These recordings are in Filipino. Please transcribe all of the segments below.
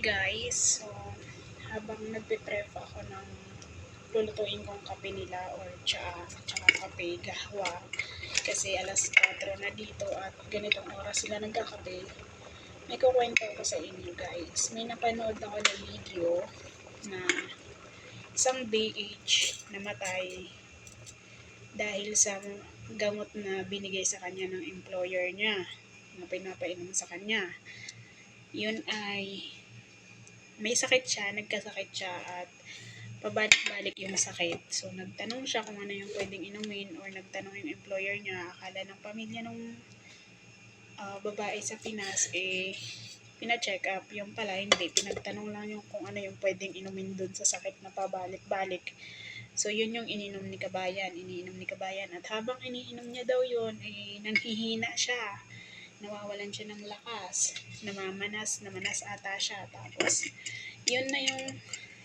guys, so habang nagpe-prep ako ng lulutuin kong kape nila or tsaa at saka kape, gahwa, kasi alas 4 na dito at ganitong oras sila nagkakape. May kukwento ko sa inyo guys. May napanood ako ng video na isang BH namatay dahil sa gamot na binigay sa kanya ng employer niya na pinapainom sa kanya. Yun ay may sakit siya, nagkasakit siya at pabalik-balik yung sakit. So nagtanong siya kung ano yung pwedeng inumin or nagtanong yung employer niya. Akala ng pamilya nung babae sa Pinas pina-check up. Yung pala hindi, pinagtanong lang yung kung ano yung pwedeng inumin dun sa sakit na pabalik-balik. So yun yung iniinom ni Kabayan at habang iniinom niya daw yun nanghihina siya, nawawalan siya ng lakas, namanas ata siya, tapos yun na yung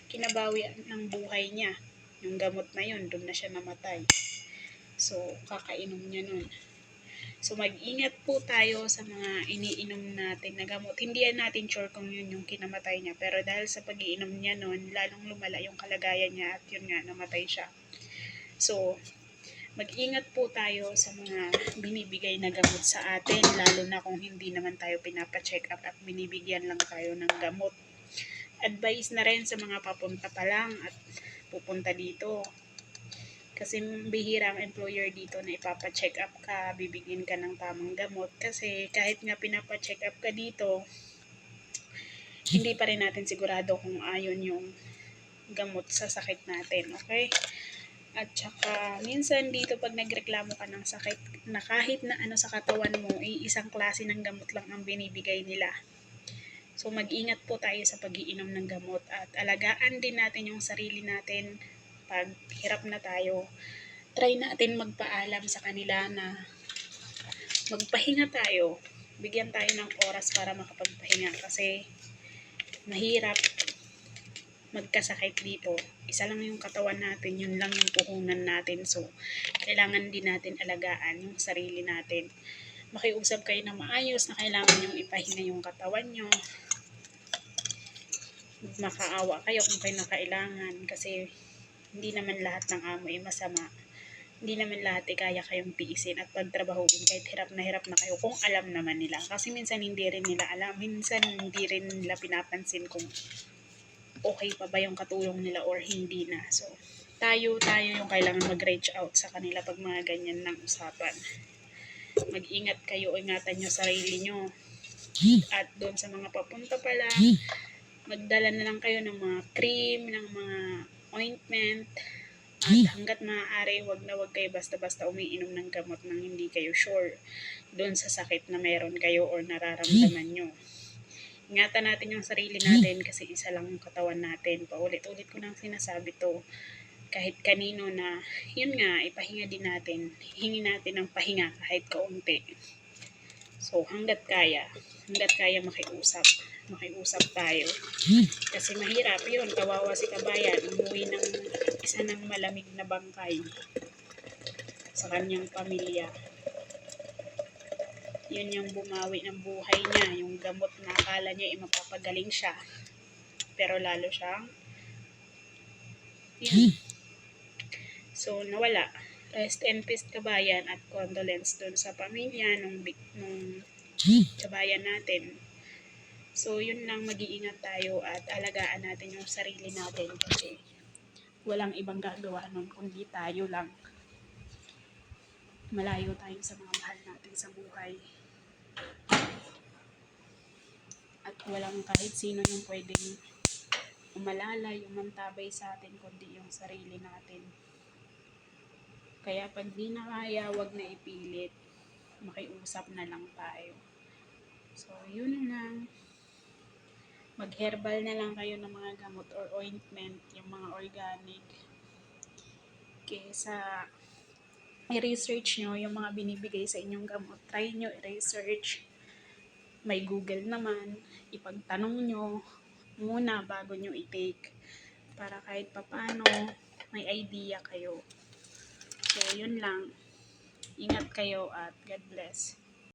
kinabawi ng buhay niya, yung gamot na yun, doon na siya namatay. So kakainom niya nun. So mag-ingat po tayo sa mga iniinom natin na gamot. Hindi natin sure kung yun yung kinamatay niya, pero dahil sa pag-iinom niya nun, lalong lumala yung kalagayan niya at yun nga, namatay siya. So mag-ingat po tayo sa mga binibigay na gamot sa atin, lalo na kung hindi naman tayo pinapa-check up at binibigyan lang tayo ng gamot. Advice na rin sa mga papunta pa lang at pupunta dito. Kasi bihira ang employer dito na ipapa-check up ka, bibigyan ka ng tamang gamot. Kasi kahit nga pinapa-check up ka dito, hindi pa rin natin sigurado kung ayon yung gamot sa sakit natin, okay? At saka, minsan dito pag nagreklamo ka ng sakit na kahit na ano sa katawan mo, isang klase ng gamot lang ang binibigay nila. So, mag-ingat po tayo sa pag-iinom ng gamot at alagaan din natin yung sarili natin. Pag hirap na tayo, try natin magpaalam sa kanila na magpahinga tayo. Bigyan tayo ng oras para makapagpahinga kasi mahirap magkasakit dito. Isa lang yung katawan natin, yun lang yung puhunan natin. So, kailangan din natin alagaan yung sarili natin. Makiusap kayo na maayos na kailangan yung ipahinga yung katawan nyo. Makaawa kayo kung kayo nakailangan kasi hindi naman lahat ng amo ay masama. Hindi naman lahat ay kaya kayong tiisin at pagtrabahuin kahit hirap na kayo kung alam naman nila. Kasi minsan hindi rin nila alam. Minsan hindi rin nila pinapansin kung okay pa ba yung katulong nila or hindi na. So, tayo yung kailangan mag-reach out sa kanila pag mga ganyan ng usapan. Mag-ingat kayo, ingatan nyo sarili nyo. At doon sa mga papunta pa lang, magdala na lang kayo ng mga cream, ng mga ointment. At hanggat maaari, wag kayo basta-basta umiinom ng gamot nang hindi kayo sure doon sa sakit na meron kayo or nararamdaman nyo. Ingatan natin yung sarili natin kasi isa lang yung katawan natin. Paulit-ulit ko nang sinasabi to kahit kanino na yun nga, ipahinga din natin. Hingi natin ng pahinga kahit kaunti. So hanggat kaya makiusap tayo. Kasi mahirap yun, kawawa si Kabayan, umuwi ng isa ng malamig na bangkay sa kanyang pamilya. Yun yung bumawi ng buhay niya, yung gamot na akala niya mapapagaling siya. Pero lalo siyang yun. So nawala. Rest in peace Kabayan at condolence dun sa pamilya nung Kabayan natin. So yun lang, mag-iingat tayo at alagaan natin yung sarili natin kasi walang ibang gagawa nun kundi tayo lang. Malayo tayo sa mga mahal natin sa buhay. At walang kahit sino yung pwedeng umalalay, umantabay sa atin kundi yung sarili natin. Kaya pag di na kaya, wag na ipilit. Makiusap na lang tayo. So yun lang. Mag-herbal na lang kayo ng mga gamot or ointment, yung mga organic. Kesa i-research nyo yung mga binibigay sa inyong gamot. Try nyo i-research. May Google naman. Ipagtanong nyo muna bago nyo i-take. Para kahit papano, may idea kayo. So, yun lang. Ingat kayo at God bless.